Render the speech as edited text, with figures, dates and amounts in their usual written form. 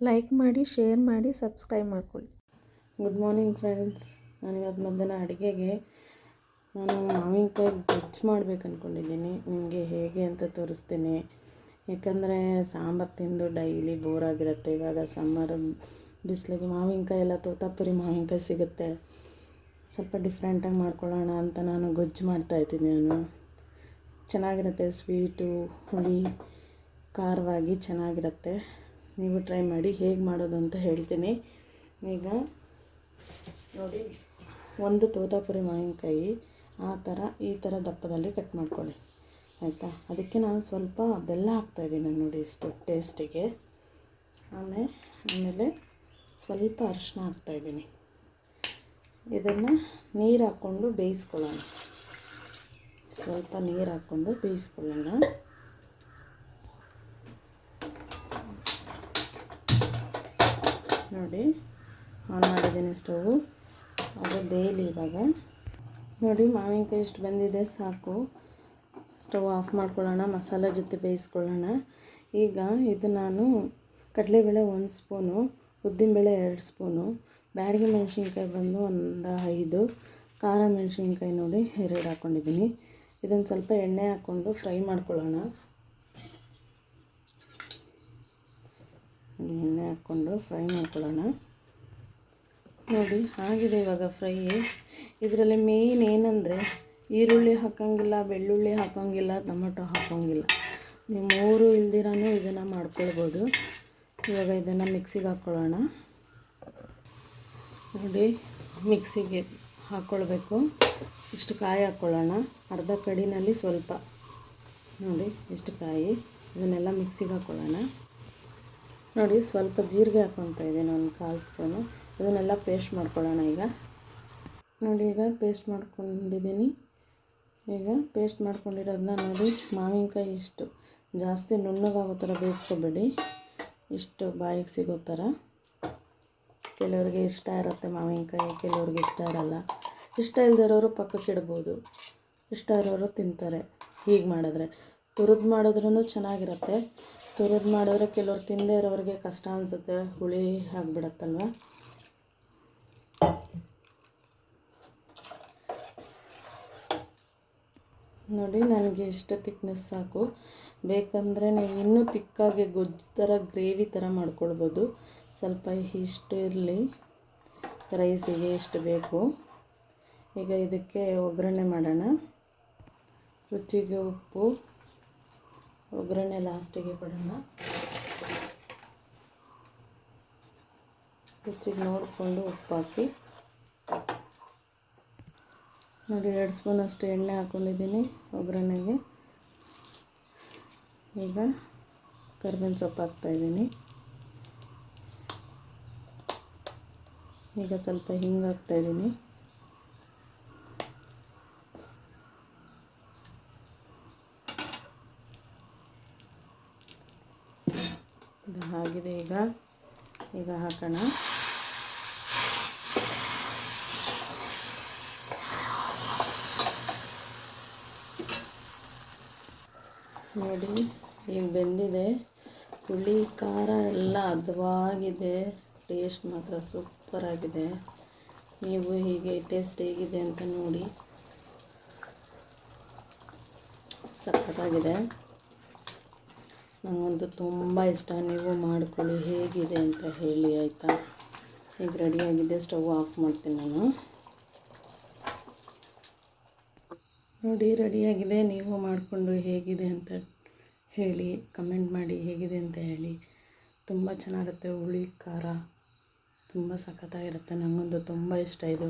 Like ಮಾಡಿ, share ಮಾಡಿ, subscribe ಮಾಡ್ಕೊಳ್ಳಿ. Good morning friends. ನಾನಿವತ್ತು ಮಧ್ಯಾಹ್ನ ಅಡುಗೆಗೆ ನಾನು ಮಾವಿನಕಾಯಿ ಗೊಜ್ಜು ಮಾಡ್ಬೇಕು ಅಂದ್ಕೊಂಡಿದ್ದೀನಿ. ನಿಮಗೆ ಹೇಗೆ ಅಂತ ತೋರಿಸ್ತೀನಿ. ಯಾಕಂದರೆ ಸಾಂಬಾರು ತಿಂದು ಡೈಲಿ ಬೋರ್ ಆಗಿರುತ್ತೆ. ಇವಾಗ ಸಮ್ಮರ್ ಬಿಸಿಲಿಗೆ ಮಾವಿನಕಾಯಿ ಎಲ್ಲ ತೋತಾಪುರಿ ಮಾವಿನಕಾಯಿ ಸಿಗುತ್ತೆ. ಸ್ವಲ್ಪ ಡಿಫ್ರೆಂಟಾಗಿ ಮಾಡ್ಕೊಳ್ಳೋಣ ಅಂತ ನಾನು ಗೊಜ್ಜು ಮಾಡ್ತಾಯಿದ್ದೀನಿ. ನಾನು ಚೆನ್ನಾಗಿರುತ್ತೆ, ಸ್ವೀಟು ಹುಳಿ ಖಾರವಾಗಿ ಚೆನ್ನಾಗಿರುತ್ತೆ. ನೀವು ಟ್ರೈ ಮಾಡಿ, ಹೇಗೆ ಮಾಡೋದು ಅಂತ ಹೇಳ್ತೀನಿ. ಈಗ ನೋಡಿ, ಒಂದು ತೋತಾಪುರಿ ಮಾವಿನಕಾಯಿ ಈ ಥರ ದಪ್ಪದಲ್ಲಿ ಕಟ್ ಮಾಡ್ಕೊಳ್ಳಿ, ಆಯಿತಾ. ಅದಕ್ಕೆ ನಾನು ಸ್ವಲ್ಪ ಬೆಲ್ಲ ಹಾಕ್ತಾಯಿದ್ದೀನಿ ನೋಡಿ, ಇಷ್ಟು ಟೇಸ್ಟಿಗೆ. ಆಮೇಲೆ ಸ್ವಲ್ಪ ಅರಿಶಿನ ಹಾಕ್ತಾಯಿದ್ದೀನಿ. ಇದನ್ನು ನೀರು ಹಾಕ್ಕೊಂಡು ಬೇಯಿಸ್ಕೊಳ್ಳೋಣ. ಸ್ವಲ್ಪ ನೀರು ಹಾಕ್ಕೊಂಡು ಬೇಯಿಸ್ಕೊಳ್ಳೋಣ. ನೋಡಿ, ಆನ್ ಮಾಡಿದ್ದೀನಿ ಸ್ಟವ್. ಅದು ಬೇಯಲಿ ಇವಾಗ. ನೋಡಿ, ಮಾವಿನಕಾಯಿ ಇಷ್ಟು ಬಂದಿದೆ, ಸಾಕು. ಸ್ಟವ್ ಆಫ್ ಮಾಡ್ಕೊಳ್ಳೋಣ. ಮಸಾಲೆ ಜೊತೆ ಬೇಯಿಸ್ಕೊಳ್ಳೋಣ. ಈಗ ಇದು ನಾನು ಕಡಲೆಬೇಳೆ 1 ಸ್ಪೂನು, ಉದ್ದಿನಬೇಳೆ 2 ಸ್ಪೂನು, ಬ್ಯಾಡಗಿ ಮೆಣಸಿನ್ಕಾಯಿ ಬಂದು ಒಂದು 5, ಖಾರ ಮೆಣಸಿನ್ಕಾಯಿ ನೋಡಿ 2 ಹಾಕ್ಕೊಂಡಿದ್ದೀನಿ. ಇದನ್ನು ಸ್ವಲ್ಪ ಎಣ್ಣೆ ಹಾಕ್ಕೊಂಡು ಫ್ರೈ ಮಾಡ್ಕೊಳ್ಳೋಣ. ಎಣ್ಣೆ ಹಾಕ್ಕೊಂಡು ಫ್ರೈ ಮಾಡ್ಕೊಳ್ಳೋಣ. ನೋಡಿ, ಆಗಿದೆ ಇವಾಗ ಫ್ರೈ. ಇದರಲ್ಲಿ ಮೇಯ್ನ್ ಏನಂದರೆ ಈರುಳ್ಳಿ ಹಾಕೋಂಗಿಲ್ಲ, ಬೆಳ್ಳುಳ್ಳಿ ಹಾಕೋಂಗಿಲ್ಲ, ಟೊಮೆಟೊ ಹಾಕೋಂಗಿಲ್ಲ. ನೀವು 3 ಇಲ್ದಿರಾನು ಇದನ್ನು ಮಾಡ್ಕೊಳ್ಬೋದು. ಇವಾಗ ಇದನ್ನು ಮಿಕ್ಸಿಗೆ ಹಾಕ್ಕೊಳ್ಳೋಣ. ನೋಡಿ, ಮಿಕ್ಸಿಗೆ ಹಾಕ್ಕೊಳ್ಬೇಕು. ಇಷ್ಟು ಕಾಯಿ ಹಾಕ್ಕೊಳ್ಳೋಣ. ಅರ್ಧ ಕಡಿನಲ್ಲಿ ಸ್ವಲ್ಪ ನೋಡಿ, ಇಷ್ಟು ಕಾಯಿ. ಇದನ್ನೆಲ್ಲ ಮಿಕ್ಸಿಗೆ ಹಾಕ್ಕೊಳ್ಳೋಣ. ನೋಡಿ, ಸ್ವಲ್ಪ ಜೀರಿಗೆ ಹಾಕ್ಕೊತಾ ಇದ್ದೀನಿ, 1/4 ಸ್ಪೂನು. ಇದನ್ನೆಲ್ಲ ಪೇಸ್ಟ್ ಮಾಡ್ಕೊಳ್ಳೋಣ. ಈಗ ನೋಡಿ, ಈಗ ಪೇಸ್ಟ್ ಮಾಡ್ಕೊಂಡಿದ್ದೀನಿ. ಈಗ ಪೇಸ್ಟ್ ಮಾಡ್ಕೊಂಡಿರೋದನ್ನ ನೋಡಿ, ಮಾವಿನಕಾಯಿ ಇಷ್ಟು ಜಾಸ್ತಿ ನುಣ್ಣಗಾಗೋ ಥರ ಬೇಯಿಸ್ಕೊಬೇಡಿ, ಇಷ್ಟು ಬಾಯಿಗೆ ಸಿಗೋ ಥರ. ಕೆಲವ್ರಿಗೆ ಇಷ್ಟ ಇರುತ್ತೆ ಮಾವಿನಕಾಯಿ, ಕೆಲವ್ರಿಗೆ ಇಷ್ಟ ಇರಲ್ಲ. ಇಷ್ಟ ಇಲ್ದಿರೋರು ಪಕ್ಕಕ್ಕೆ ಇಡ್ಬೋದು, ಇಷ್ಟ ಇರೋರು ತಿಂತಾರೆ. ಹೀಗೆ ಮಾಡಿದ್ರೆ ತುರಿದು ಮಾಡಿದ್ರೂ ಚೆನ್ನಾಗಿರುತ್ತೆ. ತುರಿದು ಮಾಡಿದ್ರೆ ಕೆಲವ್ರು ತಿಂದೇ ಇರೋರಿಗೆ ಕಷ್ಟ ಅನಿಸುತ್ತೆ, ಹುಳಿ ಆಗಿಬಿಡತ್ತಲ್ವ. ನೋಡಿ, ನನಗೆ ಇಷ್ಟು ತಿಕ್ನೆಸ್ ಸಾಕು. ಬೇಕಂದರೆ ನೀವು ಇನ್ನೂ ತಿಕ್ಕಾಗಿ ಗೊಜ್ಜು ಥರ ಗ್ರೇವಿ ಥರ ಮಾಡ್ಕೊಳ್ಬೋದು. ಸ್ವಲ್ಪ ಇಷ್ಟು ಇರಲಿ, ರೈಸಿಗೆ ಇಷ್ಟು ಬೇಕು. ಈಗ ಇದಕ್ಕೆ ಒಗ್ಗರಣೆ ಮಾಡೋಣ. ರುಚಿಗೆ ಉಪ್ಪು, ಒಗ್ಗರಣೆ ಲಾಸ್ಟಿಗೆ ಕೊಡೋಣ. ರುಚಿಗೆ ನೋಡಿಕೊಂಡು ಉಪ್ಪು ಹಾಕಿ. ನೋಡಿ, 2 ಸ್ಪೂನಷ್ಟು ಎಣ್ಣೆ ಹಾಕ್ಕೊಂಡಿದ್ದೀನಿ ಒಗ್ಗರಣೆಗೆ. ಈಗ ಕರಿಬೇವಿನ ಸೊಪ್ಪು ಹಾಕ್ತಾಯಿದ್ದೀನಿ. ಈಗ ಸ್ವಲ್ಪ ಹಿಂಗೆ ಹಾಕ್ತಾಯಿದ್ದೀನಿ. ಇದು ಆಗಿದೆ. ಈಗ ಹಾಕೋಣ. ನೋಡಿ, ಈಗ ಬೆಂದಿದೆ. ಹುಳಿ ಖಾರ ಎಲ್ಲ ಹದವಾಗಿದೆ. ಟೇಸ್ಟ್ ಮಾತ್ರ ಸೂಪರಾಗಿದೆ. ನೀವು ಹೀಗೆ ಟೇಸ್ಟ್ ಹೇಗಿದೆ ಅಂತ ನೋಡಿ. ಸಖತ್ತಾಗಿದೆ. ನನಗಂತೂ ತುಂಬ ಇಷ್ಟ. ನೀವು ಮಾಡ್ಕೊಳ್ಳಿ, ಹೇಗಿದೆ ಅಂತ ಹೇಳಿ, ಆಯಿತಾ. ಈಗ ರೆಡಿಯಾಗಿದೆ. ಸ್ಟವ್ ಆಫ್ ಮಾಡ್ತೀನಿ ನಾನು. ನೋಡಿ, ರೆಡಿಯಾಗಿದೆ. ನೀವು ಮಾಡಿಕೊಂಡು ಹೇಗಿದೆ ಅಂತ ಹೇಳಿ, ಕಮೆಂಟ್ ಮಾಡಿ ಹೇಗಿದೆ ಅಂತ ಹೇಳಿ. ತುಂಬ ಚೆನ್ನಾಗಿರುತ್ತೆ. ಹುಳಿ ಖಾರ ತುಂಬ ಸಖತ್ತಾಗಿರುತ್ತೆ. ನನಗಂತೂ ತುಂಬ ಇಷ್ಟ ಇದು.